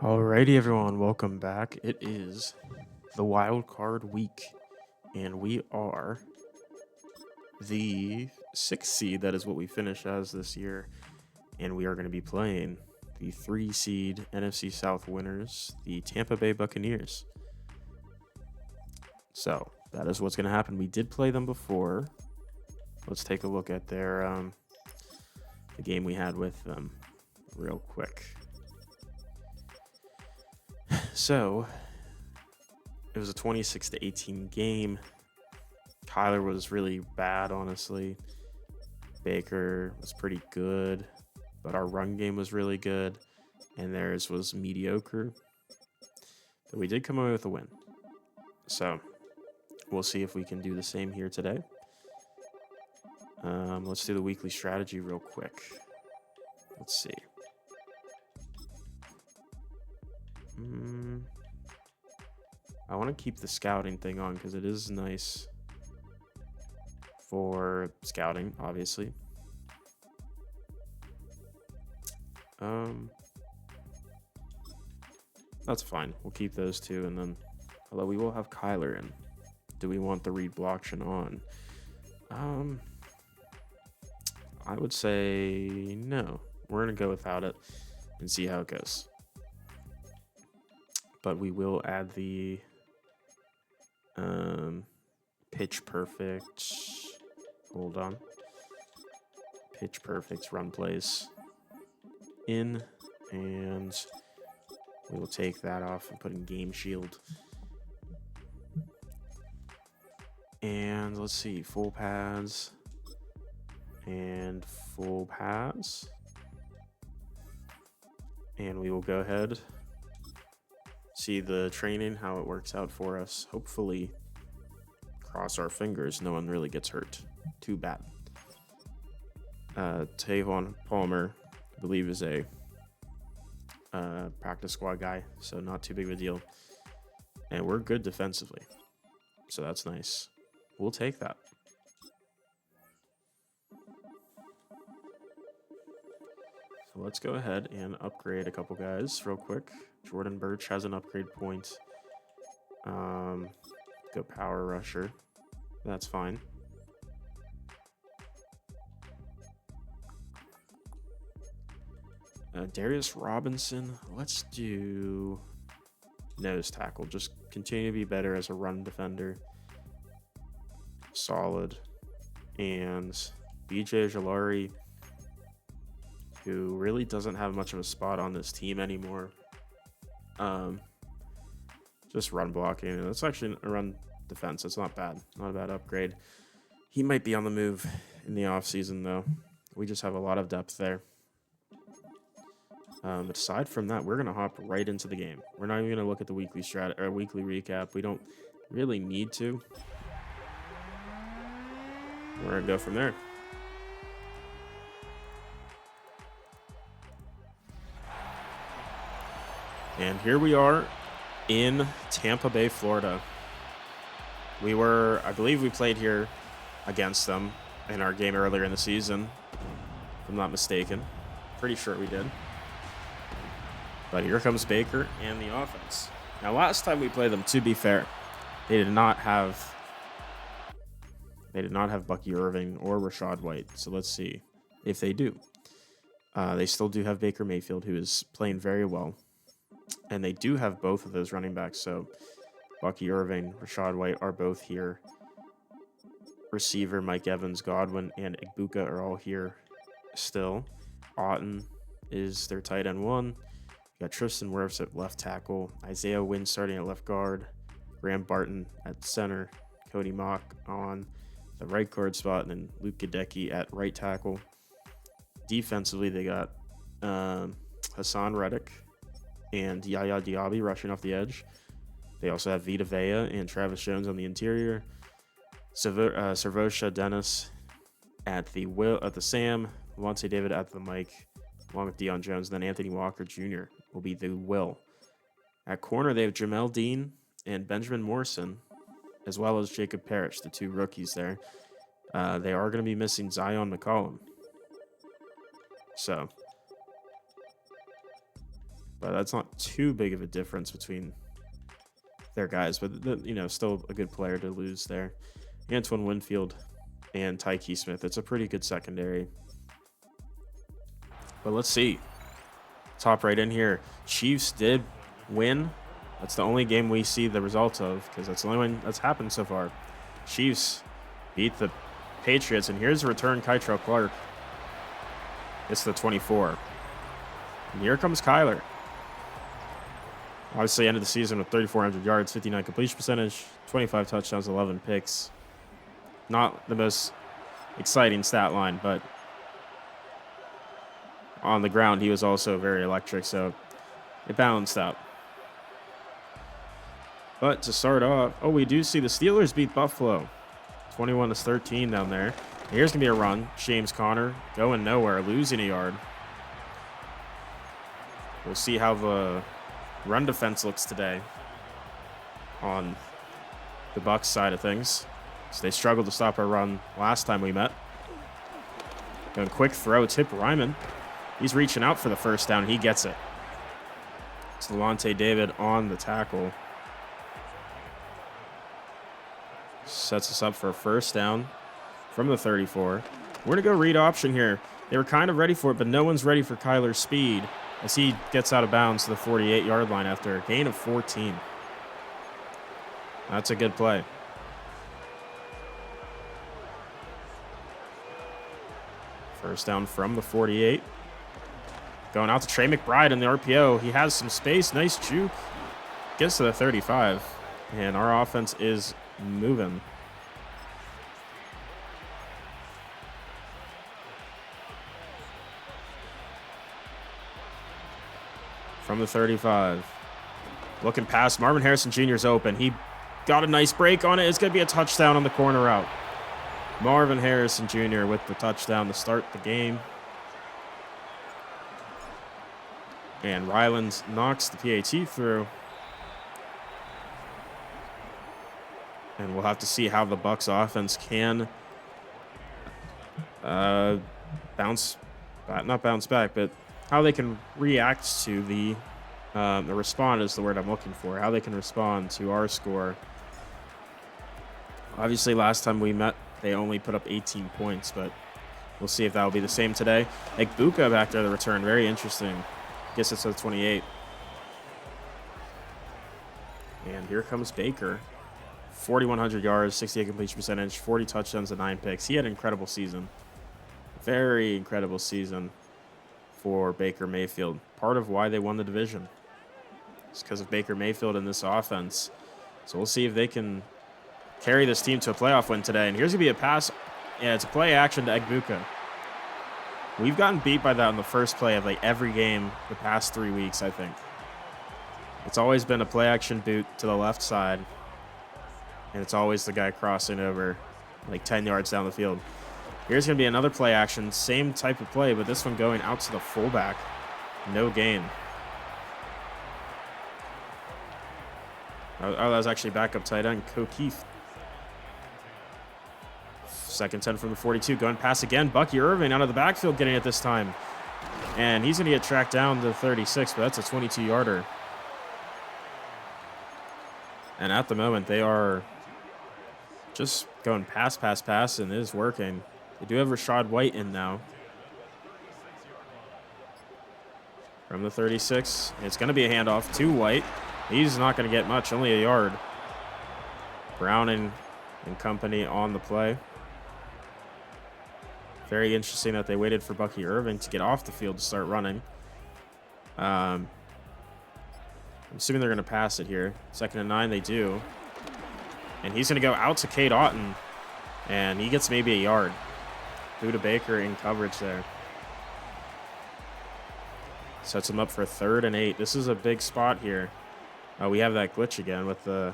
Alrighty, everyone, welcome back. It is the wild card week, and we are the sixth seed. That is what we finish as this year, and we are going to be playing the 3 seed NFC South winners, the Tampa Bay Buccaneers. So that is what's going to happen. We did play them before. Let's take a look at their the game we had with them real quick. So it was a 26-18 game. Kyler was really bad, honestly. Baker was pretty good, but our run game was really good, and theirs was mediocre. But we did come away with a win. So we'll see if we can do the same here today. Let's do the weekly strategy real quick. Let's see. I want to keep the scouting thing on because it is nice for scouting, obviously. That's fine. We'll keep those two, and then although we will have Kyler in. Do we want the read blocktion on? I would say no. We're gonna go without it and see how it goes. But we will add the pitch perfect. Hold on. Pitch perfect run plays in, and we will take that off and put in game shield. And let's see, full pads and full pads. And we will go ahead, see the training, how it works out for us. Hopefully, cross our fingers, no one really gets hurt too bad. Tavon Palmer, I believe, is a practice squad guy, so not too big of a deal. And we're good defensively, so that's nice. We'll take that. So let's go ahead and upgrade a couple guys real quick. Jordan Birch has an upgrade point. Go power rusher. That's fine. Darius Robinson. Let's do nose tackle. Just continue to be better as a run defender. Solid. And BJ Jalari, who really doesn't have much of a spot on this team anymore. Just run blocking. That's actually a run defense. It's not bad. Not a bad upgrade. He might be on the move in the offseason, though. We just have a lot of depth there. But aside from that, we're going to hop right into the game. We're not even going to look at the weekly weekly recap. We don't really need to. We're going to go from there. And here we are in Tampa Bay, Florida. I believe we played here against them in our game earlier in the season, if I'm not mistaken. Pretty sure we did. But here comes Baker and the offense. Now, last time we played them, to be fair, they did not have Bucky Irving or Rashad White. So let's see if they do. They still do have Baker Mayfield, who is playing very well. And they do have both of those running backs. So Bucky Irving, Rashad White are both here. Receiver Mike Evans, Godwin, and Igbuka are all here still. Otten is their tight end one. You got Tristan Wirfs at left tackle. Isaiah Wynn starting at left guard. Graham Barton at center. Cody Mock on the right guard spot. And then Luke Gadecki at right tackle. Defensively, they got Hassan Reddick and Yaya Diaby rushing off the edge. They also have Vita Vea and Travis Jones on the interior. Servosha Dennis at the Sam. Levante David at the Mike, along with Deion Jones. And then Anthony Walker Jr. will be the Will. At corner, they have Jamel Dean and Benjamin Morrison, as well as Jacob Parrish, the two rookies there. They are going to be missing Zion McCollum. So, but that's not too big of a difference between their guys, but still a good player to lose there. Antoine Winfield and Tyke Smith. It's a pretty good secondary. But let's see. Top right in here. Chiefs did win. That's the only game we see the result of, because that's the only one that's happened so far. Chiefs beat the Patriots, and here's a return Kytrell Clark. It's the 24. And here comes Kyler. Obviously ended the season with 3,400 yards, 59 completion percentage, 25 touchdowns, 11 picks. Not the most exciting stat line, but on the ground he was also very electric, so it balanced out. But to start off, we do see the Steelers beat Buffalo 21-13 down there. Here's going to be a run. James Conner going nowhere, losing a yard. We'll see how the run defense looks today on the Bucs side of things. So they struggled to stop our run last time we met. Going quick throw, Tip Ryman. He's reaching out for the first down. He gets it. It's Levante David on the tackle. Sets us up for a first down from the 34. We're going to go read option here. They were kind of ready for it, but no one's ready for Kyler's speed as he gets out of bounds to the 48-yard line after a gain of 14. That's a good play. First down from the 48. Going out to Trey McBride in the RPO. He has some space. Nice juke. Gets to the 35. And our offense is moving. From the 35. Looking past. Marvin Harrison Jr. is open. He got a nice break on it. It's going to be a touchdown on the corner route. Marvin Harrison Jr. with the touchdown to start the game. And Rylands knocks the PAT through. And we'll have to see how the Bucs offense can not bounce back, but how they can react to the respond is the word I'm looking for. How they can respond to our score. Obviously, last time we met, they only put up 18 points, but we'll see if that will be the same today. Egbuka back there, the return. Very interesting. Guess it's a 28. And here comes Baker. 4,100 yards, 68 completion percentage, 40 touchdowns and 9 picks. He had an incredible season. Very incredible season for Baker Mayfield. Part of why they won the division. It's because of Baker Mayfield and this offense. So we'll see if they can carry this team to a playoff win today. And here's going to be a pass. Yeah, it's a play action to Egbuka. We've gotten beat by that on the first play of like every game the past 3 weeks, I think. It's always been a play action boot to the left side. And it's always the guy crossing over like 10 yards down the field. Here's going to be another play action. Same type of play, but this one going out to the fullback. No gain. Oh, that was actually backup tight end, O'Keefe. Second 10 from the 42. Going pass again. Bucky Irving out of the backfield getting it this time. And he's going to get tracked down to 36, but that's a 22-yarder. And at the moment, they are just going pass, and it is working. They do have Rachaad White in now. From the 36, it's going to be a handoff to White. He's not going to get much, only a yard. Browning and company on the play. Very interesting that they waited for Bucky Irving to get off the field to start running. I'm assuming they're going to pass it here. 2nd and 9, they do. And he's going to go out to Cade Otton. And he gets maybe a yard. Buda Baker in coverage there. Sets him up for 3rd and 8. This is a big spot here. We have that glitch again with the...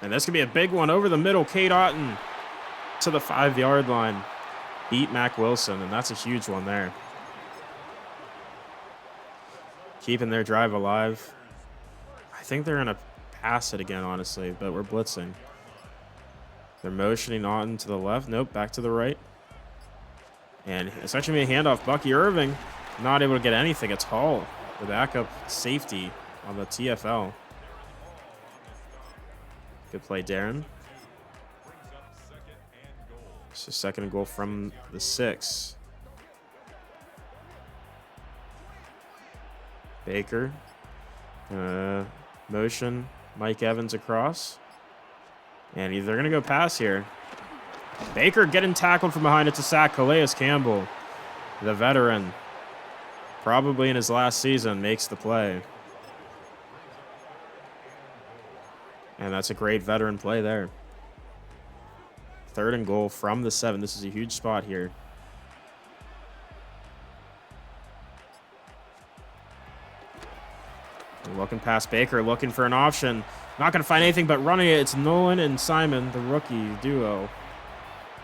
And this could be a big one over the middle. Cade Otton to the 5-yard line. Beat Mac Wilson, and that's a huge one there. Keeping their drive alive. I think they're going to pass it again, honestly, but we're blitzing. They're motioning Otton to the left. Nope, back to the right. And it's actually a handoff. Bucky Irving not able to get anything. It's Hall the backup safety on the TFL. Good play, Darren. So second and goal from the 6. Baker. Motion. Mike Evans across. And they're going to go pass here. Baker getting tackled from behind. It's a sack. Calais Campbell, the veteran, probably in his last season, makes the play. And that's a great veteran play there. Third and goal from the 7. This is a huge spot here. And looking past Baker, looking for an option. Not going to find anything but running it. It's Nolan and Simon, the rookie duo,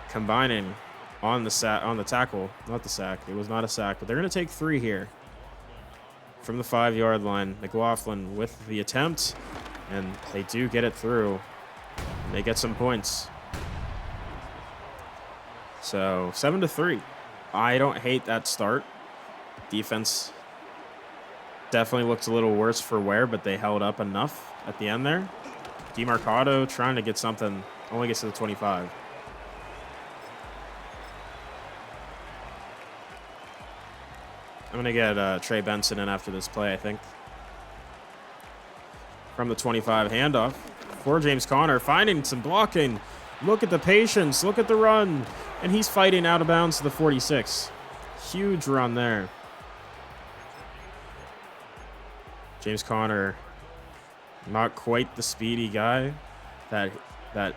combining on the tackle. Not the sack. It was not a sack, but they're going to take 3 here from the 5-yard line. McLaughlin with the attempt, and they do get it through. And they get some points. So 7-3. I don't hate that start. Defense definitely looked a little worse for wear, but they held up enough at the end there. DeMarcado trying to get something. Only gets to the 25. I'm going to get Trey Benson in after this play, I think. From the 25, handoff for James Conner, finding some blocking. Look at the patience. Look at the run. And he's fighting out of bounds to the 46. Huge run there. James Conner, not quite the speedy guy that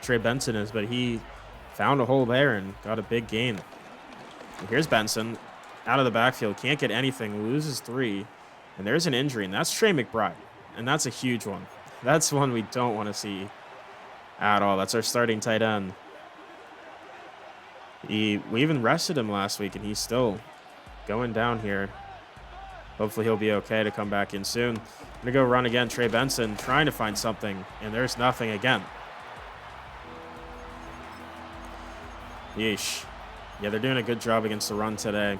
Trey Benson is, but he found a hole there and got a big gain. And here's Benson out of the backfield. Can't get anything. Loses 3. And there's an injury, and that's Trey McBride. And that's a huge one. That's one we don't want to see at all. That's our starting tight end. We even rested him last week, and he's still going down here. Hopefully he'll be okay to come back in soon. I'm going to go run again. Trey Benson trying to find something, and there's nothing again. Yeesh. Yeah, they're doing a good job against the run today.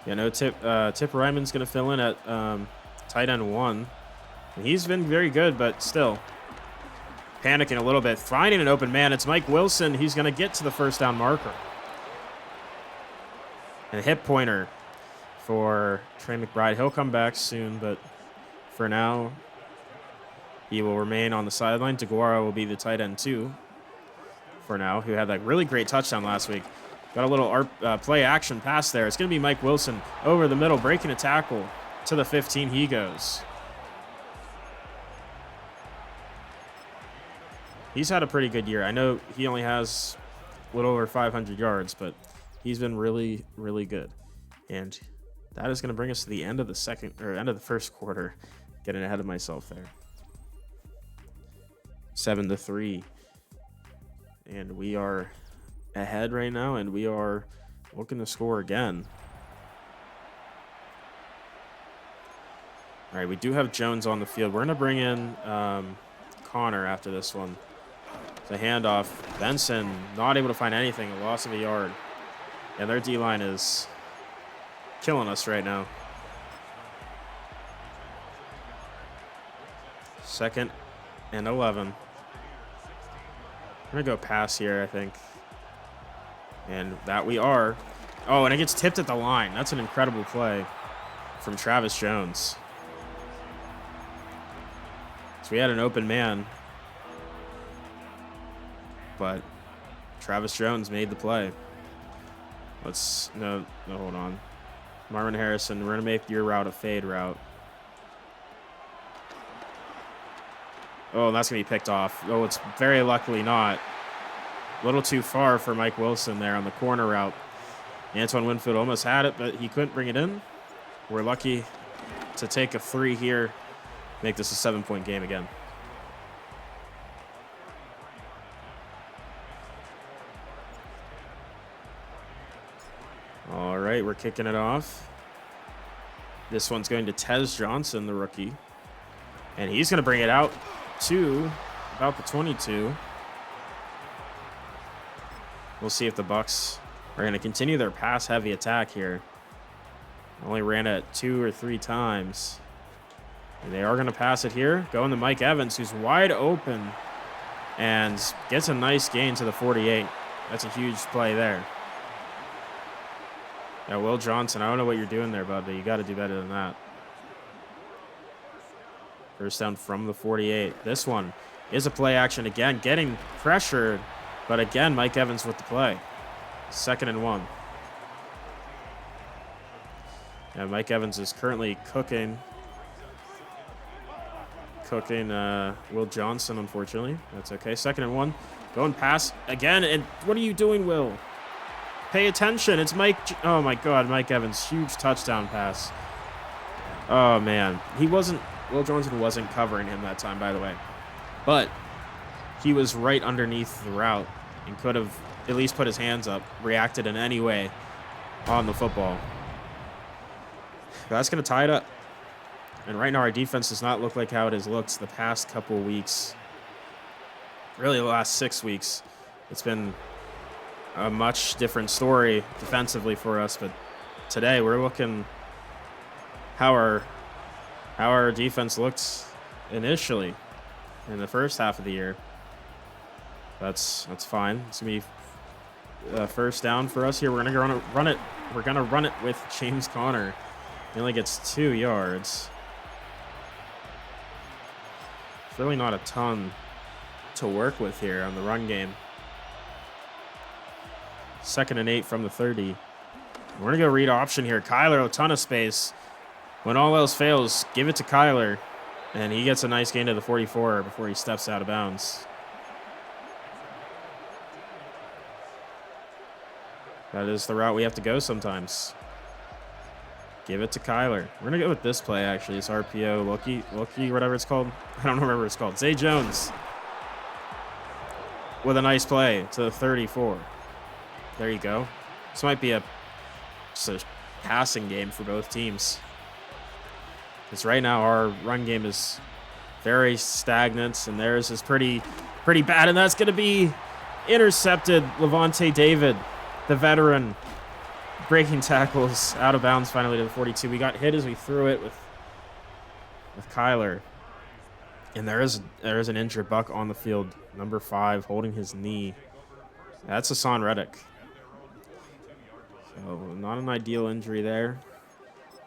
Yeah, no, Tip Ryman's going to fill in at tight end 1. And he's been very good, but still panicking a little bit. Finding an open man. It's Mike Wilson. He's going to get to the first down marker. And a hip pointer for Trey McBride. He'll come back soon, but for now, he will remain on the sideline. DeGuara will be the tight end 2 for now, who had that really great touchdown last week. Got a little play action pass there. It's going to be Mike Wilson over the middle, breaking a tackle to the 15. He goes. He's had a pretty good year. I know he only has a little over 500 yards, but he's been really, really good. And that is going to bring us to the end of the end of the first quarter. Getting ahead of myself there. 7-3. And we are ahead right now, and we are looking to score again. All right, we do have Jones on the field. We're going to bring in Connor after this one. It's a handoff. Benson not able to find anything, a loss of a yard. And their D-line is killing us right now. 2nd and 11. We're going to go pass here, I think. And that we are. Oh, and it gets tipped at the line. That's an incredible play from Travis Jones. So we had an open man, but Travis Jones made the play. No, hold on. Marvin Harrison, we're going to make your route a fade route. Oh, that's going to be picked off. Oh, it's very luckily not. A little too far for Mike Wilson there on the corner route. Antoine Winfield almost had it, but he couldn't bring it in. We're lucky to take a 3 here, make this a 7-point game again. All right, we're kicking it off. This one's going to Tez Johnson, the rookie. And he's going to bring it out to about the 22. We'll see if the Bucks are going to continue their pass-heavy attack here. Only ran it 2 or 3 times. And they are going to pass it here. Going to Mike Evans, who's wide open. And gets a nice gain to the 48. That's a huge play there. Yeah, Will Johnson, I don't know what you're doing there, bud, but you got to do better than that. First down from the 48. This one is a play action again, getting pressured. But again, Mike Evans with the play. 2nd and 1. Yeah, Mike Evans is currently cooking Will Johnson, unfortunately. That's okay. 2nd and 1. Going pass again. And what are you doing, Will? Pay attention. It's Mike. Oh, my God. Mike Evans. Huge touchdown pass. Oh, man. Will Johnson wasn't covering him that time, by the way. But he was right underneath the route and could have at least put his hands up, reacted in any way on the football. That's going to tie it up. And right now our defense does not look like how it has looked the past couple weeks. Really the last 6 weeks. It's been a much different story defensively for us. But today we're looking how our defense looked initially in the first half of the year. That's fine. It's going to be first down for us here. We're going to run it. We're going to run it with James Conner. He only gets 2 yards. It's really not a ton to work with here on the run game. 2nd and 8 from the 30. We're going to go read option here. Kyler, a ton of space. When all else fails, give it to Kyler. And he gets a nice gain to the 44 before he steps out of bounds. That is the route we have to go sometimes. Give it to Kyler. We're going to go with this play, actually. It's RPO, Loki, whatever it's called. I don't remember what it's called. Zay Jones with a nice play to the 34. There you go. This might be just a passing game for both teams. Because right now our run game is very stagnant, and theirs is pretty bad. And that's going to be intercepted. Levante David, the veteran, breaking tackles out of bounds finally to the 42. We got hit as we threw it with Kyler. And there is an injured Buck on the field, number 5, holding his knee. That's Hassan Reddick. So not an ideal injury there.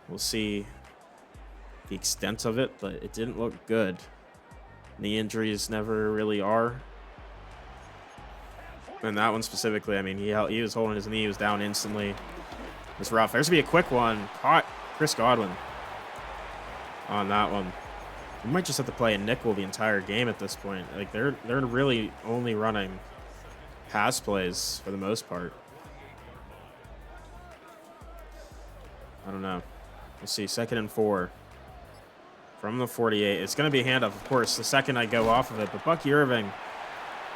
We'll see the extent of it, but it didn't look good. Knee injuries never really are. And that one specifically, I mean, he was holding his knee, he was down instantly. It's rough. There's going to be a quick one. Caught Chris Godwin on that one. We might just have to play a nickel the entire game at this point. Like they're really only running pass plays for the most part. I don't know. We'll see. 2nd and 4 from the 48. It's going to be a handoff, of course, the second I go off of it. But Bucky Irving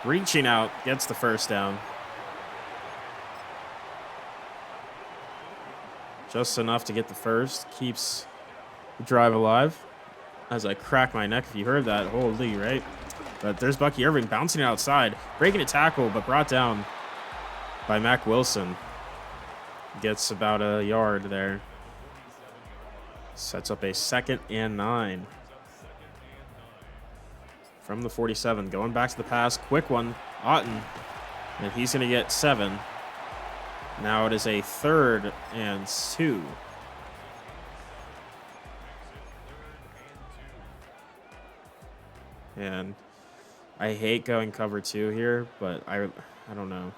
reaching out gets the first down. Just enough to get the first. Keeps the drive alive. As I crack my neck, if you heard that. Holy, right? But there's Bucky Irving bouncing it outside. Breaking a tackle, but brought down by Mac Wilson. Gets about a yard there. Sets up a 2nd and 9. From the 47. Going back to the pass. Quick one. Otten. And he's going to get 7. Now it is a 3rd and 2. And I hate going cover 2 here, but I don't know.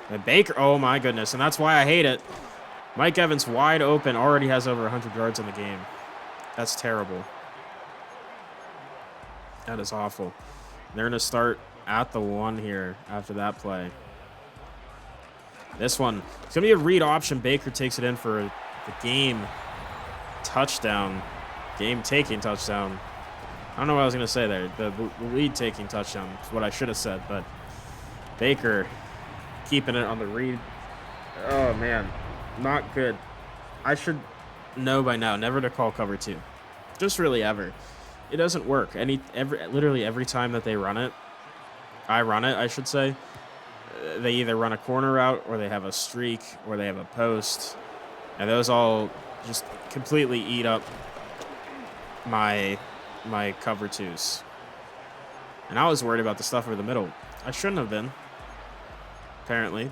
And Baker, oh my goodness, and that's why I hate it. Mike Evans wide open, already has over 100 yards in the game. That's terrible. That is awful. They're going to start at the 1 here after that play. This one, it's going to be a read option. Baker takes it in for the game touchdown. Game-taking touchdown. I don't know what I was going to say there. The lead-taking touchdown is what I should have said, but Baker keeping it on the read. Oh, man. Not good. I should know by now never to call cover 2. Just really ever. It doesn't work. Literally every time that they run it, I should say, they either run a corner route or they have a streak or they have a post. And those all just completely eat up my cover twos. And I was worried about the stuff over the middle. I shouldn't have been. Apparently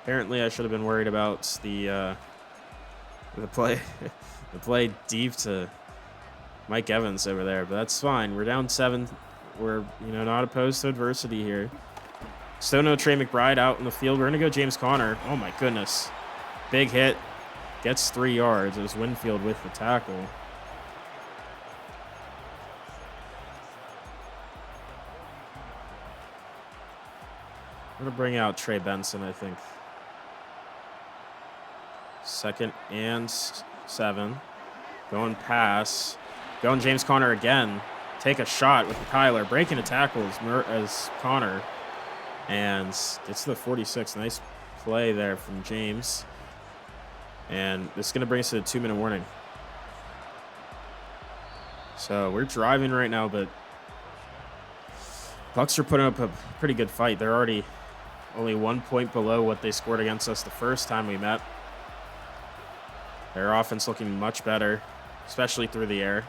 I should have been worried about the play the play deep to Mike Evans over there, but that's fine. We're down 7. We're, not opposed to adversity here. Still no Trey McBride out in the field. We're going to go James Conner. Oh, my goodness. Big hit. Gets 3 yards. It was Winfield with the tackle. I'm going to bring out Trey Benson, I think. 2nd and 7. Going pass. Going James Conner again. Take a shot with Kyler. Breaking a tackle as Conner. And gets to the 46. Nice play there from James. And this is going to bring us to a 2-minute warning. So we're driving right now, but Bucks are putting up a pretty good fight. They're already only 1 point below what they scored against us the first time we met. Their offense looking much better, especially through the air.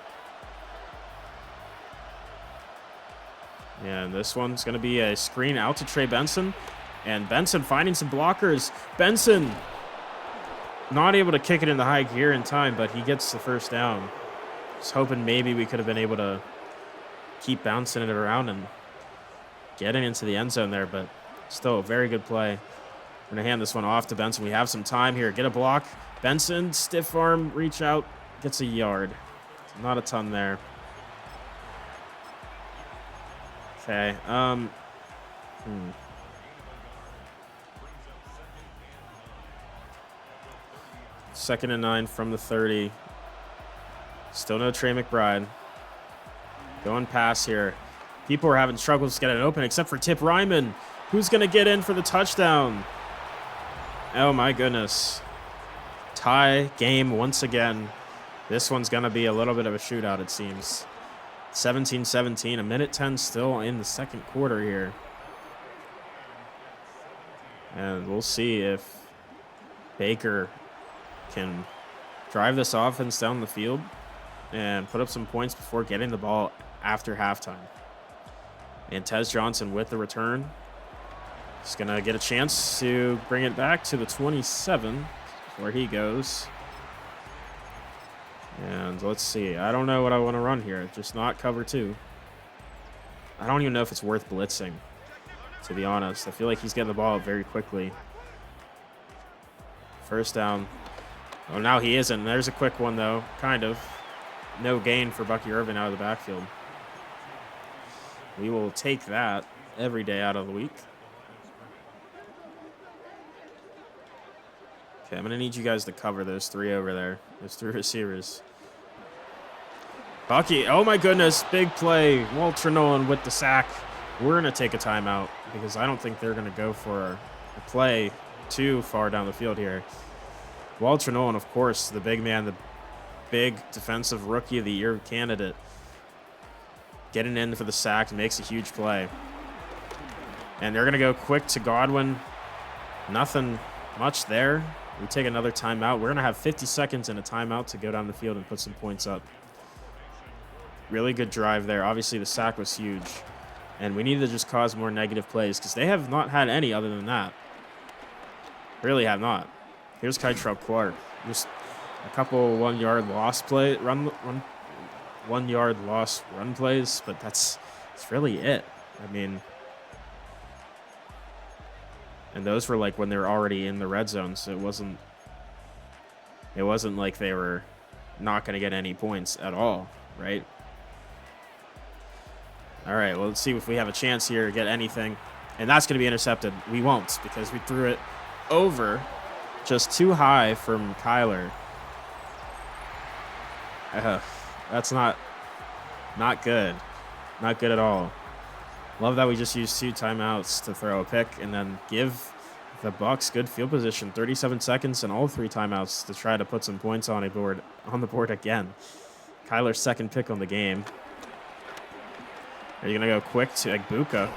And this one's going to be a screen out to Trey Benson. And Benson finding some blockers. Benson not able to kick it in the high gear in time, but he gets the first down. Just hoping maybe we could have been able to keep bouncing it around and getting into the end zone there, but still a very good play. We're going to hand this one off to Benson. We have some time here. Get a block. Benson, stiff arm, reach out, gets a yard. Not a ton there. Okay. 2nd and 9 from the 30. Still no Trey McBride. Going pass here. People are having struggles to get it open, except for Tip Ryman. Who's going to get in for the touchdown? Oh, my goodness. Tie game once again. This one's going to be a little bit of a shootout, it seems. 17-17, 1:10 still in the second quarter here. And we'll see if Baker can drive this offense down the field and put up some points before getting the ball after halftime. And Tez Johnson with the return. He's going to get a chance to bring it back to the 27 where he goes. And let's see. I don't know what I want to run here. Just not cover 2. I don't even know if it's worth blitzing, to be honest. I feel like he's getting the ball out very quickly. First down. Oh, now he isn't. There's a quick one, though. Kind of. No gain for Bucky Irvin out of the backfield. We will take that every day out of the week. Okay, I'm going to need you guys to cover those 3 over there. Those 3 receivers. Bucky, oh my goodness, big play. Walter Nolan with the sack. We're going to take a timeout because I don't think they're going to go for a play too far down the field here. Walter Nolan, of course, the big man, the big defensive rookie of the year candidate. Getting in for the sack, makes a huge play. And they're going to go quick to Godwin. Nothing much there. We take another timeout. We're going to have 50 seconds and a timeout to go down the field and put some points up. Really good drive there. Obviously, the sack was huge. And we need to just cause more negative plays because they have not had any other than that. Really have not. Here's Kytrell Clark. Just a couple 1-yard loss play, run 1-yard loss run plays, but that's really it. I mean, and those were like when they were already in the red zone, so it wasn't like they were not going to get any points at all, right? All right, well, let's see if we have a chance here to get anything. And that's going to be intercepted. We won't because we threw it over just too high from Kyler. That's not good. Not good at all. Love that we just used 2 timeouts to throw a pick and then give the Bucks good field position. 37 seconds and all 3 timeouts to try to put some points on the board again. Kyler's second pick on the game. Are you going to go quick to Egbuka?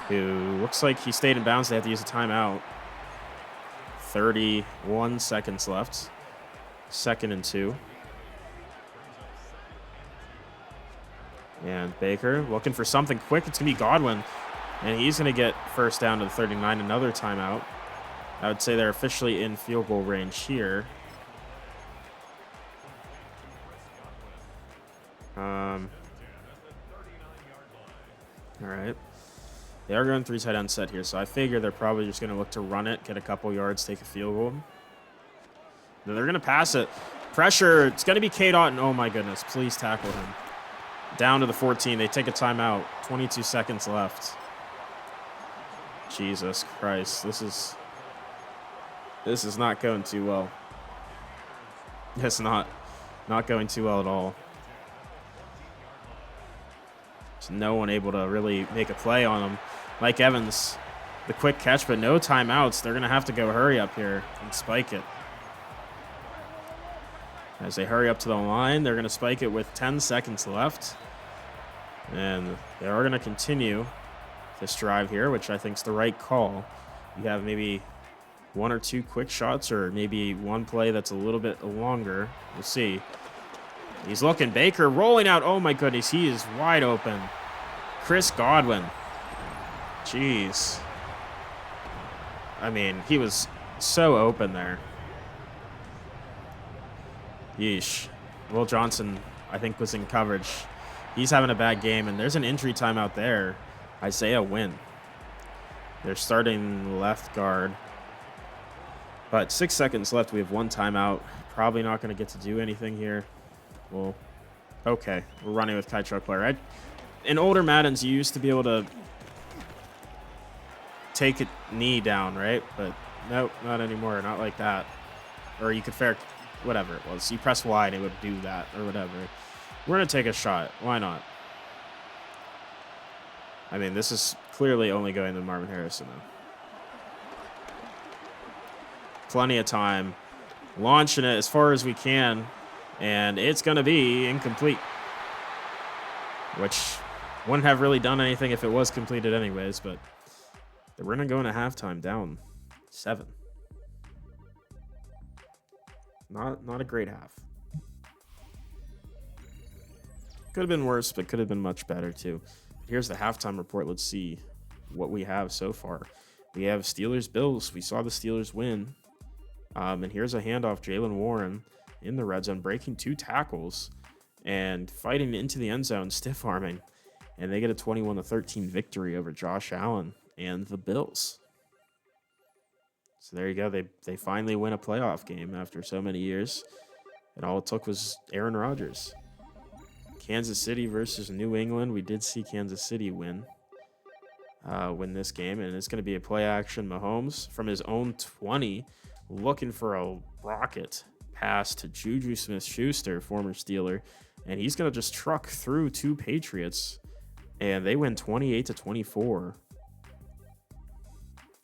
who looks like he stayed in bounds. They have to use a timeout. 31 seconds left. 2nd and 2. And Baker looking for something quick. It's going to be Godwin. And he's going to get first down to the 39. Another timeout. I would say they're officially in field goal range here. All right. They are going 3 tight end set here, so I figure they're probably just going to look to run it, get a couple yards, take a field goal. Then they're going to pass it. Pressure. It's going to be K-Dot, and oh my goodness, please tackle him. Down to the 14. They take a timeout. 22 seconds left. Jesus Christ. This is not going too well. It's not going too well at all. There's no one able to really make a play on him. Mike Evans, the quick catch, but no timeouts. They're going to have to go hurry up here and spike it. As they hurry up to the line, they're going to spike it with 10 seconds left. And they are going to continue this drive here, which I think is the right call. You have maybe 1 or 2 quick shots or maybe one play that's a little bit longer. We'll see. He's looking. Baker rolling out. Oh, my goodness. He is wide open. Chris Godwin. Jeez. I mean, he was so open there. Yeesh. Will Johnson, I think, was in coverage. He's having a bad game, and there's an injury timeout there. Isaiah Wynn. They're starting left guard. But 6 seconds left. We have 1 timeout. Probably not going to get to do anything here. Well, okay. We're running with Kai Chuckler. In older Maddens, you used to be able to take a knee down, right? But nope, not anymore. Not like that. Or you could whatever it was. You press Y and it would do that or whatever. We're going to take a shot. Why not? I mean, this is clearly only going to Marvin Harrison, though. Plenty of time. Launching it as far as we can. And it's going to be incomplete. Which wouldn't have really done anything if it was completed anyways. But we're going to go into halftime down 7. Not a great half. Could have been worse, but could have been much better too. Here's the halftime report. Let's see what we have so far. We have Steelers-Bills. We saw the Steelers win. And here's a handoff. Jalen Warren in the red zone, breaking 2 tackles and fighting into the end zone, stiff-arming. And they get a 21-13 victory over Josh Allen and the Bills. So there you go. They finally win a playoff game after so many years. And all it took was Aaron Rodgers. Kansas City versus New England. We did see Kansas City win this game, and it's going to be a play action. Mahomes from his own 20, looking for a rocket pass to Juju Smith-Schuster, former Steeler, and he's going to just truck through 2 Patriots, and they win 28-24.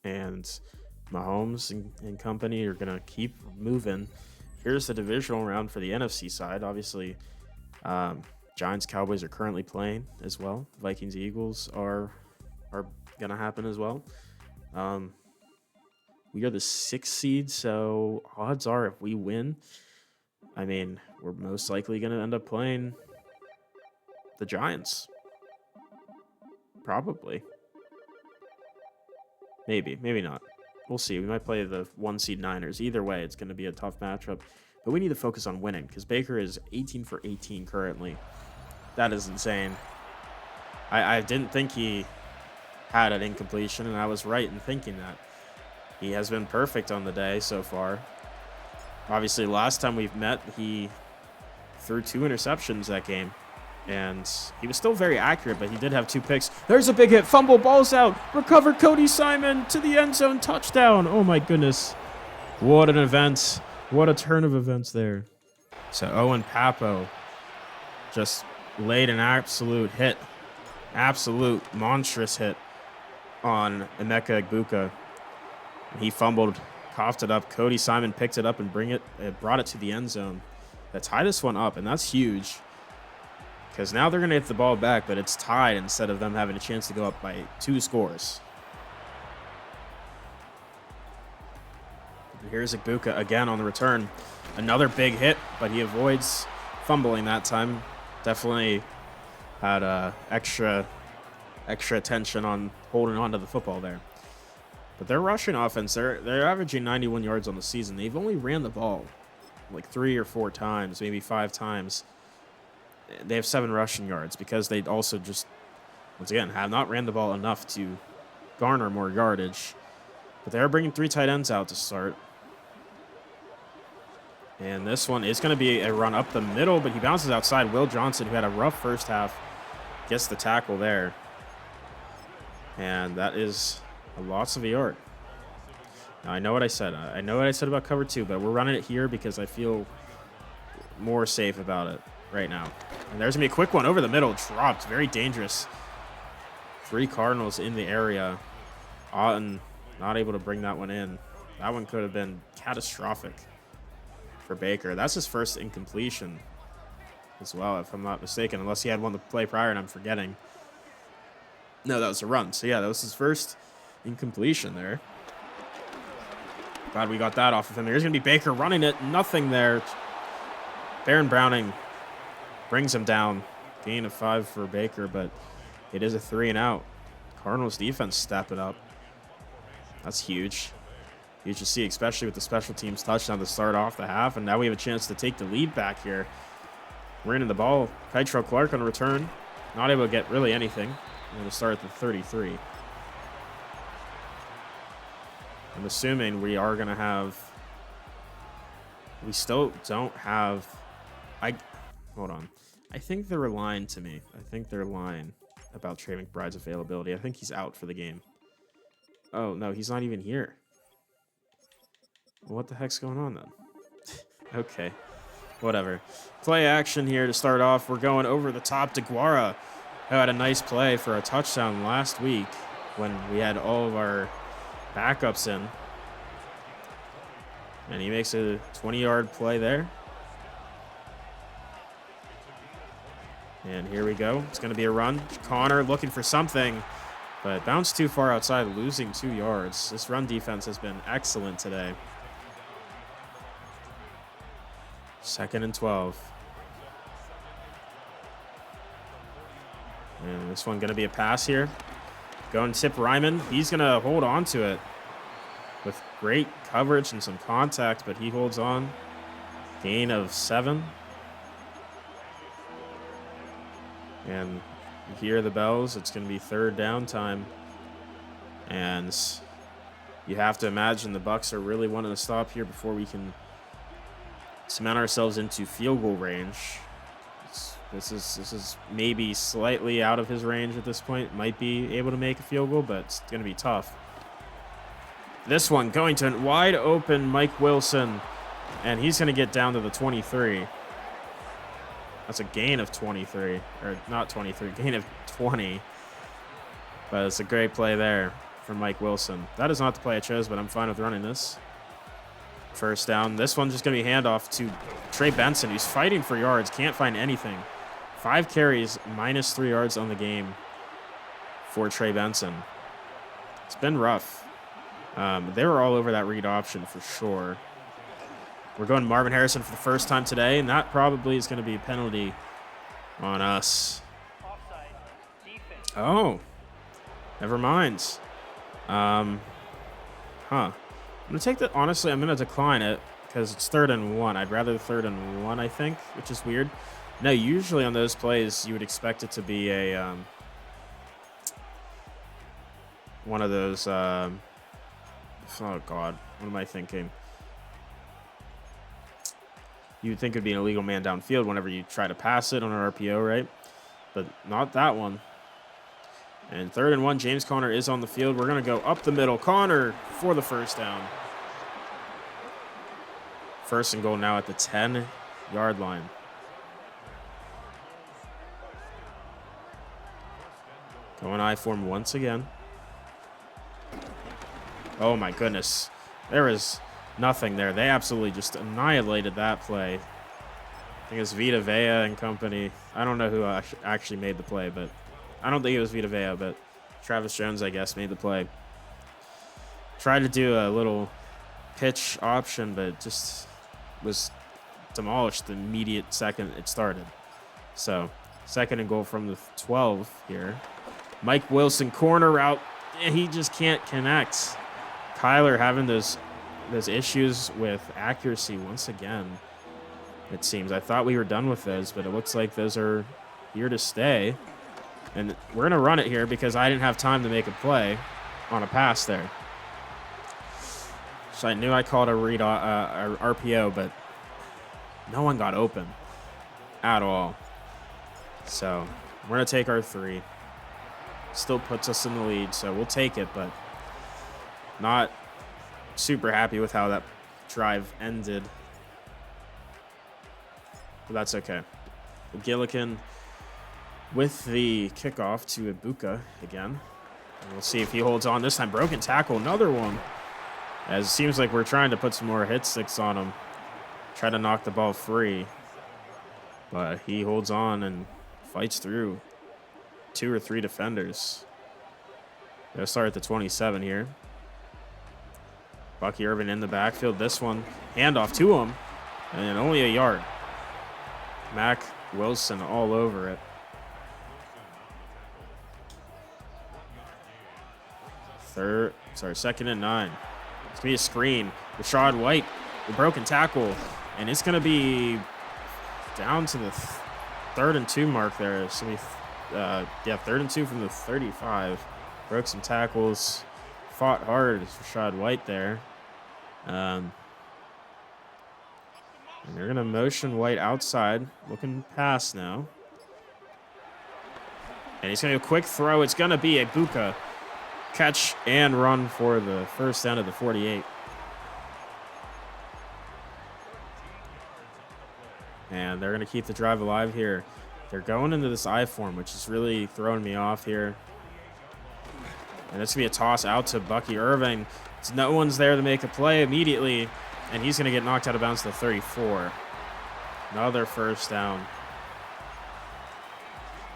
And Mahomes and company are going to keep moving. Here's the divisional round for the NFC side. Obviously, Giants, Cowboys are currently playing as well. Vikings, Eagles are going to happen as well. We are the 6th seed, so odds are if we win, I mean, we're most likely going to end up playing the Giants. Probably. Maybe not. We'll see. We might play the 1 seed Niners. Either way, it's going to be a tough matchup. But we need to focus on winning because Baker is 18 for 18 currently. That is insane. I didn't think he had an incompletion, and I was right in thinking that. He has been perfect on the day so far. Obviously, last time we've met, he threw 2 interceptions that game. And he was still very accurate, but he did have 2 picks. There's a big hit. Fumble, ball's out. Recovered Cody Simon to the end zone. Touchdown. Oh, my goodness. What an event. What a turn of events there. So Owen Papo just laid an absolute hit. Absolute monstrous hit on Emeka Egbuka. He fumbled, coughed it up. Cody Simon picked it up and brought it to the end zone. That tied this one up, and that's huge. Because now they're going to get the ball back, but it's tied instead of them having a chance to go up by 2 scores. Here's Ibuka again on the return. Another big hit, but he avoids fumbling that time. Definitely had extra attention on holding on to the football there. But their rushing offense, they're averaging 91 yards on the season. They've only ran the ball like 3 or 4 times, maybe 5 times. They have 7 rushing yards because they also just, once again, have not ran the ball enough to garner more yardage. But they are bringing 3 tight ends out to start. And this one is going to be a run up the middle, but he bounces outside. Will Johnson, who had a rough first half, gets the tackle there. And that is a loss of a yard. Now, I know what I said. I know what I said about cover 2, but we're running it here because I feel more safe about it right now. And there's going to be a quick one over the middle. Dropped. Very dangerous. 3 Cardinals in the area. Otten not able to bring that one in. That one could have been catastrophic for Baker. That's his first incompletion as well, if I'm not mistaken, unless he had one to play prior and I'm forgetting. No, that was a run. So, yeah, that was his first incompletion there. Glad we got that off of him. Here's going to be Baker running it. Nothing there. Baron Browning brings him down. Gain of 5 for Baker, but it is a 3 and out. Cardinals defense stepping up. That's huge. Huge to see, especially with the special teams touchdown to start off the half. And now we have a chance to take the lead back here. We're in the ball. Kytrell Clark on return. Not able to get really anything. We're going to start at the 33. I'm assuming we are going to have... We still don't have... Hold on. I think they're lying to me. I think they're lying about Trey McBride's availability. I think he's out for the game. Oh, no, he's not even here. What the heck's going on then? Okay, whatever. Play action here to start off. We're going over the top. DeGuara, who had a nice play for a touchdown last week when we had all of our backups in. And he makes a 20-yard play there. And here we go. It's going to be a run. Connor looking for something, but bounced too far outside, losing 2 yards. This run defense has been excellent today. 2nd and 12. And this one going to be a pass here. Going Tip Ryman. He's going to hold on to it with great coverage and some contact, but he holds on. Gain of 7. And you hear the bells. It's going to be 3rd down time. And you have to imagine the Bucks are really wanting to stop here before we can cement ourselves into field goal range. This is maybe slightly out of his range at this point. Might be able to make a field goal, but it's going to be tough. This one going to wide open Mike Wilson, and he's going to get down to the 23. That's a gain of 23, or not 23, gain of 20. But it's a great play there from Mike Wilson. That is not the play I chose, but I'm fine with running this. 1st down. This one's just going to be handoff to Trey Benson, who's fighting for yards. Can't find anything. 5 carries, minus 3 yards on the game for Trey Benson. It's been rough. They were all over that read option for sure. We're going Marvin Harrison for the first time today, and that probably is going to be a penalty on us. Oh, never mind. I'm going to take that. Honestly, I'm going to decline it because it's 3rd and 1. I'd rather 3rd and 1, I think, which is weird. No, usually on those plays, you would expect it to be a one of those. Oh, God. What am I thinking? You would think it would be an illegal man downfield whenever you try to pass it on an RPO, right? But not that one. And 3rd and 1, James Conner is on the field. We're going to go up the middle. Conner for the 1st down. 1st and goal now at the 10-yard line. Going I form once again. Oh, my goodness. There is nothing there. They absolutely just annihilated that play. think it's Vita Vea and company. I don't know who actually made the play, but I don't think it was Vita Vea, but Travis Jones, I guess, made the play. Tried to do a little pitch option, but just was demolished the immediate second it started. So 2nd and goal from the 12 here. Mike Wilson corner route. He just can't connect. Kyler having those issues with accuracy once again, it seems. I thought we were done with those, but it looks like those are here to stay. And we're going to run it here because I didn't have time to make a play on a pass there. So I knew I called a read RPO, but no one got open at all. So we're going to take our 3. Still puts us in the lead, so we'll take it, but not super happy with how that drive ended. But that's okay. Gillikin with the kickoff to Ibuka again. And we'll see if he holds on this time. Broken tackle, another one. As it seems like we're trying to put some more hit sticks on him. Try to knock the ball free. But he holds on and fights through 2 or 3 defenders. They'll start at the 27 here. Bucky Irvin in the backfield. This one, handoff to him. And only a yard. Mac Wilson all over it. 2nd and 9. It's going to be a screen. Rashad White, the broken tackle. And it's going to be down to the 3rd and 2 mark there. It's going to be, 3rd and 2 from the 35. Broke some tackles. Fought hard. It's Rashad White there. And they're going to motion White outside. Looking pass now. And he's going to do a quick throw. It's going to be a Ibuka. Catch and run for the first down of the 48. And they're going to keep the drive alive here. They're going into this I form, which is really throwing me off here. And it's going to be a toss out to Bucky Irving. No one's there to make a play immediately. And he's going to get knocked out of bounds to 34. Another first down.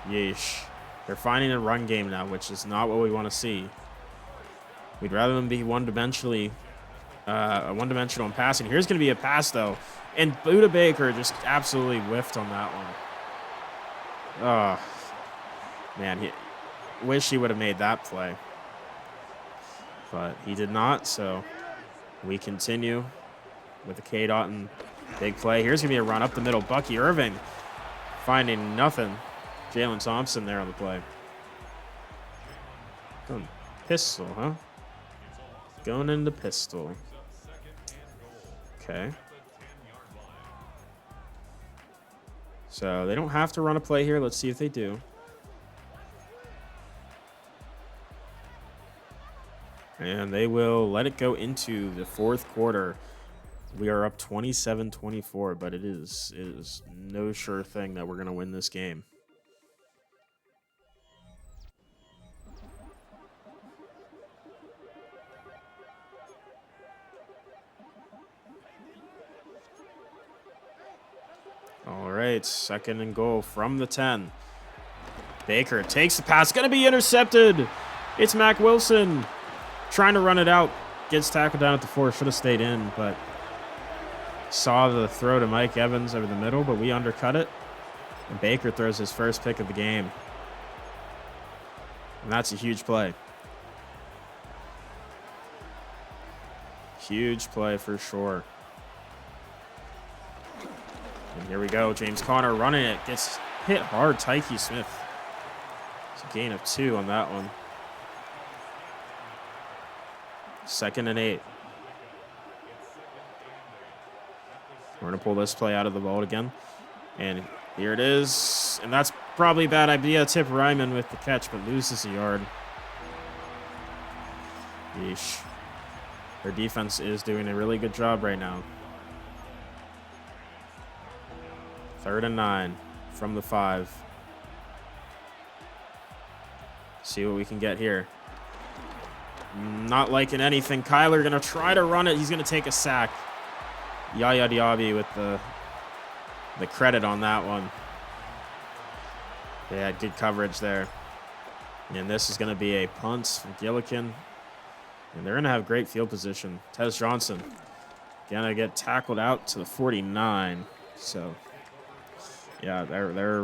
Yeesh. They're finding a run game now, which is not what we want to see. We'd rather them be one-dimensional in passing. Here's going to be a pass, though. And Buda Baker just absolutely whiffed on that one. Oh, man. Wish he would have made that play. But he did not, so we continue with the K-Dot and big play. Here's going to be a run up the middle. Bucky Irving finding nothing. Jalen Thompson there on the play. Going pistol, huh? Going into pistol. Okay. So they don't have to run a play here. Let's see if they do. And they will let it go into the 4th quarter. We are up 27-24, but it is no sure thing that we're going to win this game. All right, 2nd and goal from the 10. Baker takes the pass. Going to be intercepted. It's Mac Wilson trying to run it out. Gets tackled down at the 4. Should have stayed in, but saw the throw to Mike Evans over the middle, but we undercut it. And Baker throws his first pick of the game. And that's a huge play. Huge play for sure. And here we go. James Conner running it. Gets hit hard. Tyke Smith. It's a gain of 2 on that one. 2nd and 8. We're going to pull this play out of the vault again. And here it is. And that's probably a bad idea. Tip Ryman with the catch, but loses a yard. Yeesh. Their defense is doing a really good job right now. 3rd and 9 from the 5. See what we can get here. Not liking anything. Kyler going to try to run it. He's going to take a sack. Yaya Diaby with the the credit on that one. They had good coverage there. And this is going to be a punt from Gillikin. And they're going to have great field position. Tez Johnson going to get tackled out to the 49. So, yeah, they're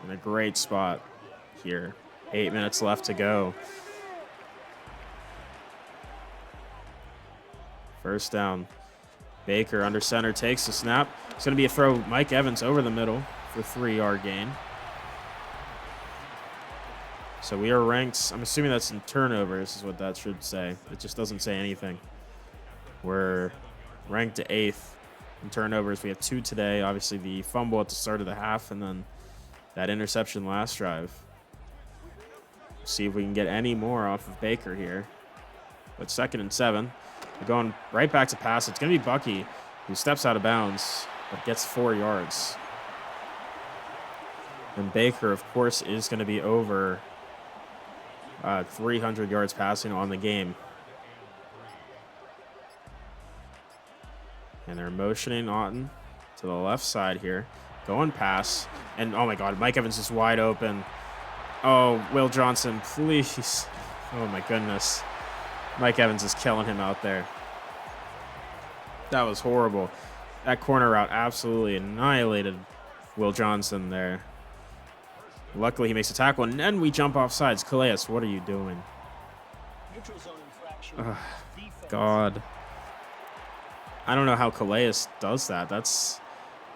in a great spot here. 8 minutes left to go. First down. Baker under center takes the snap. It's going to be a throw. Mike Evans over the middle for 3-yard gain. So we are ranked. I'm assuming that's in turnovers is what that should say. It just doesn't say anything. We're ranked to 8th in turnovers. We have 2 today. Obviously the fumble at the start of the half and then that interception last drive. See if we can get any more off of Baker here. But 2nd and 7. We're going right back to pass. It's going to be Bucky who steps out of bounds but gets 4 yards. And Baker, of course, is going to be over 300 yards passing on the game. And they're motioning Otten to the left side here. Going pass. And, oh, my God, Mike Evans is wide open. Oh, Will Johnson, please. Oh, my goodness. Mike Evans is killing him out there. That was horrible. That corner route absolutely annihilated Will Johnson there. Luckily, he makes a tackle, and then we jump off sides. Calais, what are you doing? God. I don't know how Calais does that. That's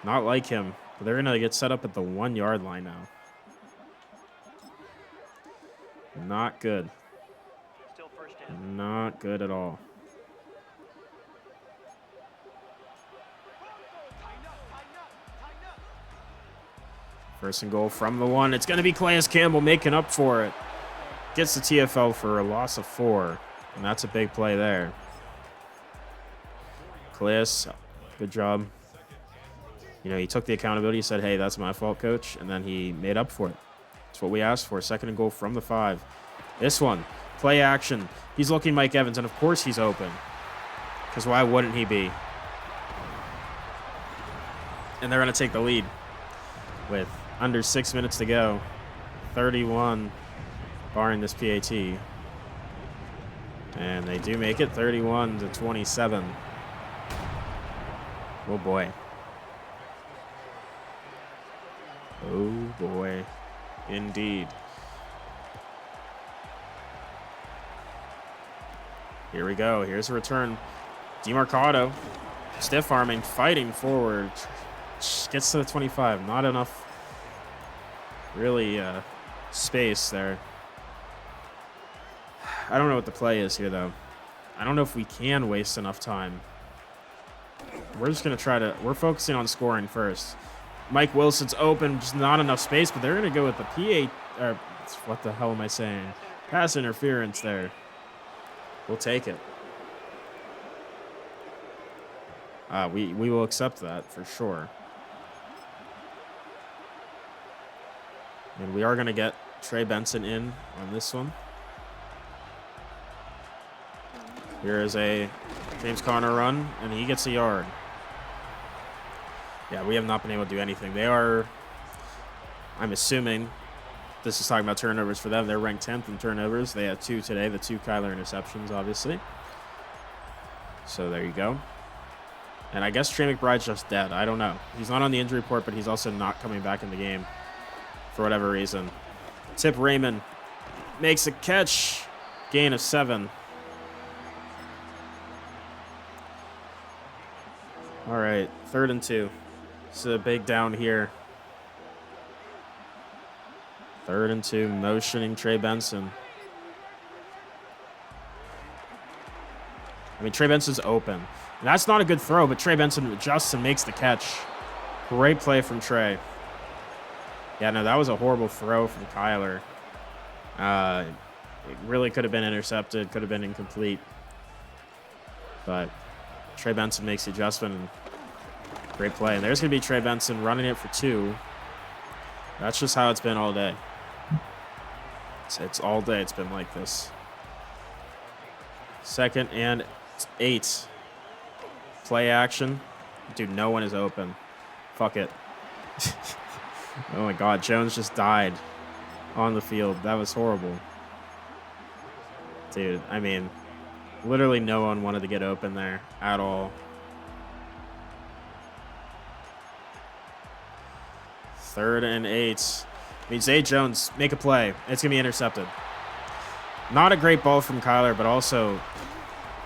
not like him. But they're going to get set up at the 1-yard line now. Not good. Not good at all. First and goal from the 1. It's going to be Calais Campbell making up for it. Gets the TFL for a loss of 4. And that's a big play there. Calais, good job. You know, he took the accountability. He said, hey, that's my fault, coach. And then he made up for it. That's what we asked for. 2nd and goal from the 5. This one, play action. He's looking Mike Evans, and of course he's open. Because why wouldn't he be? And they're going to take the lead with under 6 minutes to go. 31, barring this PAT. And they do make it 31-27. Oh, boy. Oh, boy. Indeed. Here we go. Here's a return. DeMarcado, stiff arming, fighting forward. Gets to the 25. Not enough, really, space there. I don't know what the play is here, though. I don't know if we can waste enough time. We're just going to try to... We're focusing on scoring first. Mike Wilson's open. Just not enough space, but they're going to go with the PA... Or, what the hell am I saying? Pass interference there. We'll take it. We will accept that for sure. And we are going to get Trey Benson in on this one. Here is a James Conner run, and he gets a yard. Yeah, we have not been able to do anything. They are, I'm assuming, this is talking about turnovers for them. They're ranked 10th in turnovers. They had 2 today, the 2 Kyler interceptions, obviously. So there you go. And I guess Trey McBride's just dead. I don't know. He's not on the injury report, but he's also not coming back in the game for whatever reason. Tip Raymond makes a catch. Gain of 7. All right, 3rd and 2. This is a big down here. 3rd and 2, motioning Trey Benson. I mean, Trey Benson's open. And that's not a good throw, but Trey Benson adjusts and makes the catch. Great play from Trey. Yeah, no, that was a horrible throw from Kyler. It really could have been intercepted, could have been incomplete. But Trey Benson makes the adjustment. And great play. And there's going to be Trey Benson running it for 2. That's just how it's been all day. It's all day it's been like this. 2nd and 8. Play action. Dude, no one is open. Fuck it. Oh my God, Jones just died on the field. That was horrible. Dude, I mean, literally no one wanted to get open there at all. 3rd and 8. I mean, Zay Jones, make a play. It's going to be intercepted. Not a great ball from Kyler, but also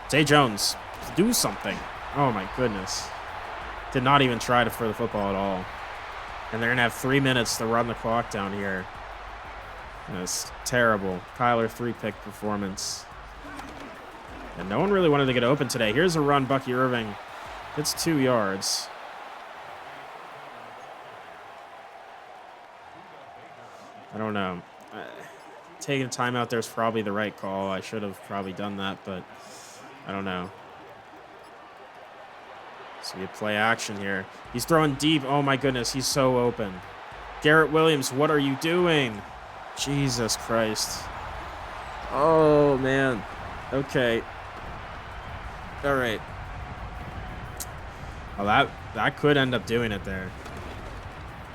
Zay Jones, do something. Oh my goodness. Did not even try to throw the football at all. And they're going to have 3 minutes to run the clock down here. It's terrible. Kyler 3-pick performance. And no one really wanted to get open today. Here's a run, Bucky Irving. It's 2 yards. I don't know. Taking a timeout there is probably the right call. I should have probably done that, but I don't know. So we play action here. He's throwing deep. Oh my goodness, he's so open. Garrett Williams, what are you doing? Jesus Christ. Oh man. Okay. All right. Well, that could end up doing it there.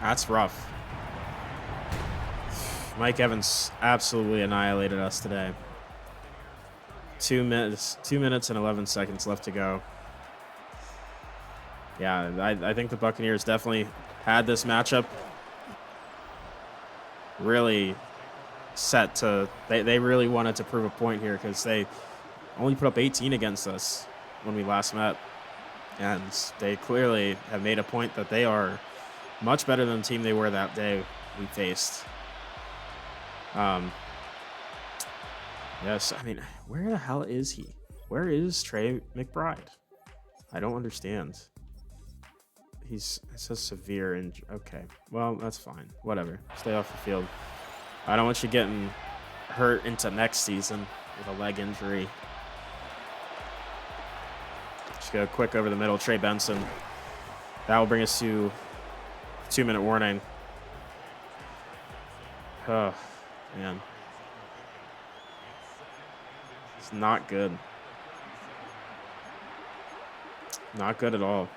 That's rough. Mike Evans absolutely annihilated us today. 2 minutes and 11 seconds left to go. Yeah, I think the Buccaneers definitely had this matchup really set to, they really wanted to prove a point here because they only put up 18 against us when we last met. And they clearly have made a point that they are much better than the team they were that day we faced. Yes, I mean, where the hell is he? Where is Trey McBride? I don't understand. It says severe injury. Okay, well, that's fine. Whatever. Stay off the field. I don't want you getting hurt into next season with a leg injury. Just go quick over the middle. Trey Benson. That will bring us to 2-minute warning. Oh, man. It's not good. Not good at all.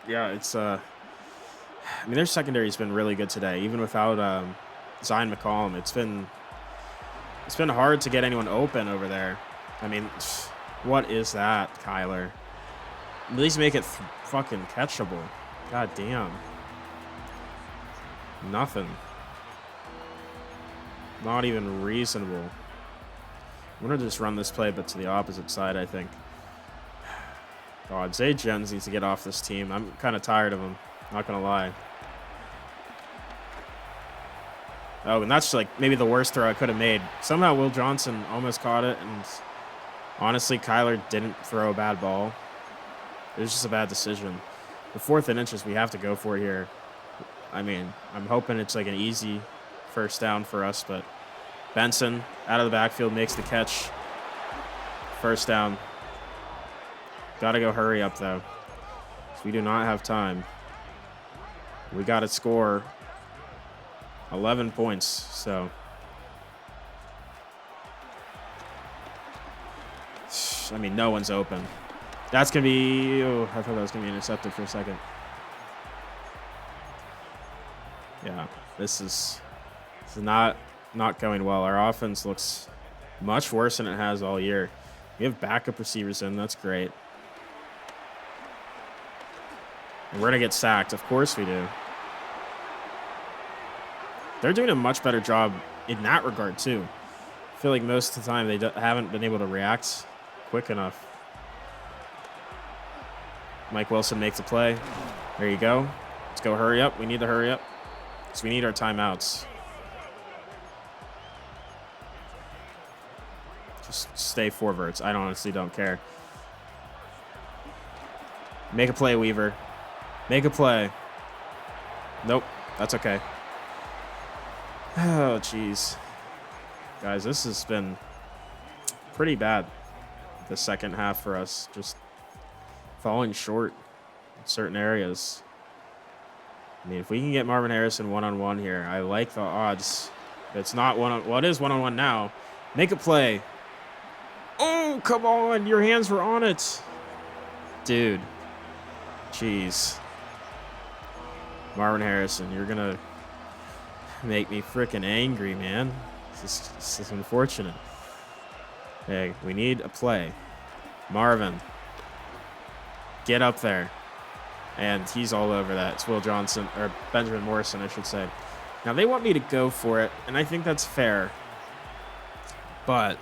Yeah, it's I mean, their secondary's been really good today, even without Zion McCollum. It's been hard to get anyone open over there. I mean, what is that, Kyler? At least make it fucking catchable. God damn. Nothing. Not even reasonable. I'm gonna just run this play, but to the opposite side, I think. God, Zay Jones needs to get off this team. I'm kind of tired of him. Not gonna lie. Oh, and that's like maybe the worst throw I could have made. Somehow Will Johnson almost caught it, and honestly, Kyler didn't throw a bad ball. It was just a bad decision. The 4th and inches, we have to go for here. I mean, I'm hoping it's like an easy first down for us, but Benson out of the backfield makes the catch. First down. Gotta go hurry up, though. So we do not have time. We got to score 11 points, so. I mean, no one's open. That's going to be, oh, I thought that was going to be intercepted for a second. Yeah, this is not going well. Our offense looks much worse than it has all year. We have backup receivers in. That's great. And we're going to get sacked. Of course we do. They're doing a much better job in that regard, too. I feel like most of the time they haven't been able to react quick enough. Mike Wilson makes a play. There you go. Let's go hurry up. We need to hurry up because we need our timeouts. Just stay forwards. I honestly don't care. Make a play, Weaver. Make a play. Nope. That's okay. Oh, jeez. Guys, this has been pretty bad. The second half for us. Just falling short in certain areas. I mean, if we can get Marvin Harrison one-on-one here, I like the odds. It's not one-on-one. Well, it is one-on-one now. Make a play. Oh, come on. Your hands were on it. Dude. Jeez. Marvin Harrison, you're going to make me freaking angry, man. This is unfortunate. Hey, we need a play. Marvin, get up there. And he's all over that. It's Will Johnson, or Benjamin Morrison, I should say. Now, they want me to go for it, and I think that's fair. But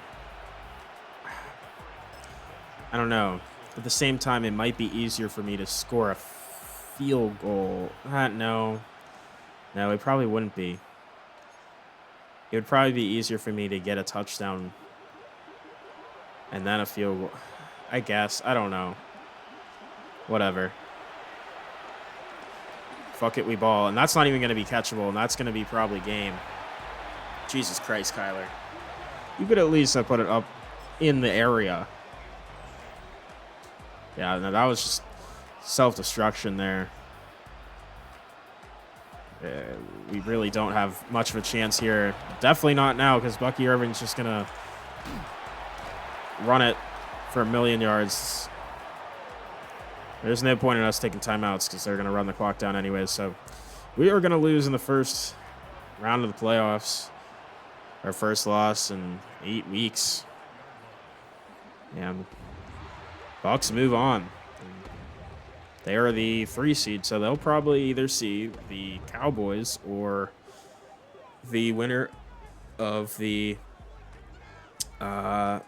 I don't know. At the same time, it might be easier for me to score a field goal. No, it probably wouldn't be. It would probably be easier for me to get a touchdown and then a field goal. I guess. I don't know. Whatever. Fuck it, we ball. And that's not even going to be catchable, and that's going to be probably game. Jesus Christ, Kyler. You could at least have put it up in the area. Yeah, no, that was just self-destruction there. We really don't have much of a chance here. Definitely not now, because Bucky Irving's just going to run it for 1,000,000 yards. There's no point in us taking timeouts because they're going to run the clock down anyways. So we are going to lose in the first round of the playoffs. Our first loss in 8 weeks. And Bucks move on. They are the 3 seed, so they'll probably either see the Cowboys or the winner of the 4th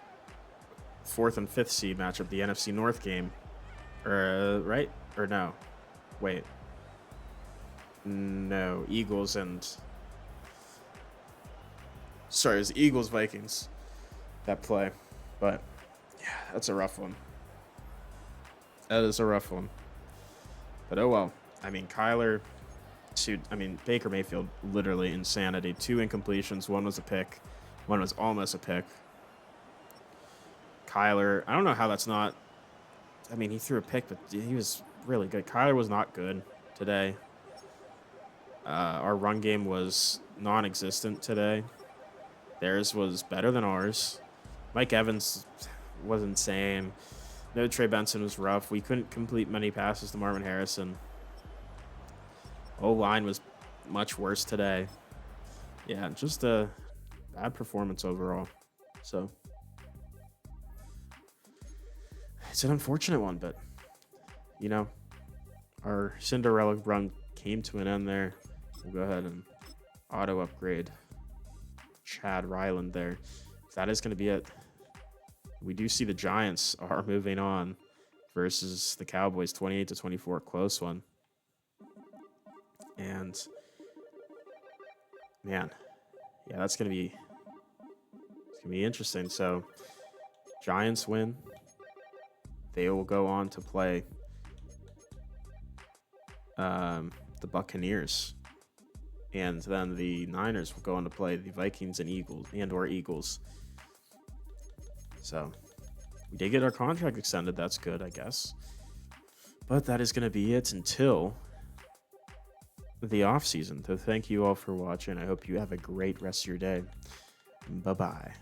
and 5th seed matchup, the NFC North game. Right? Or no? Wait. No. Eagles and... Sorry, it's Eagles-Vikings that play. But, yeah, that's a rough one. That is a rough one. But, oh well. I mean, Baker Mayfield, literally insanity. 2 incompletions. 1 was a pick. 1 was almost a pick. Kyler, I don't know how that's not... I mean, he threw a pick, but he was really good. Kyler was not good today. Our run game was non-existent today. Theirs was better than ours. Mike Evans was insane. No, Trey Benson was rough. We couldn't complete many passes to Marvin Harrison. O-line was much worse today. Yeah, just a bad performance overall. So... it's an unfortunate one, but, you know, our Cinderella run came to an end there. We'll go ahead and auto-upgrade Chad Ryland there. That is going to be it. We do see the Giants are moving on versus the Cowboys, 28-24, close one. And, man, yeah, it's going to be interesting. So, Giants win. They will go on to play the Buccaneers. And then the Niners will go on to play the Vikings and Eagles. So we did get our contract extended. That's good, I guess. But that is going to be it until the offseason. So thank you all for watching. I hope you have a great rest of your day. Bye-bye.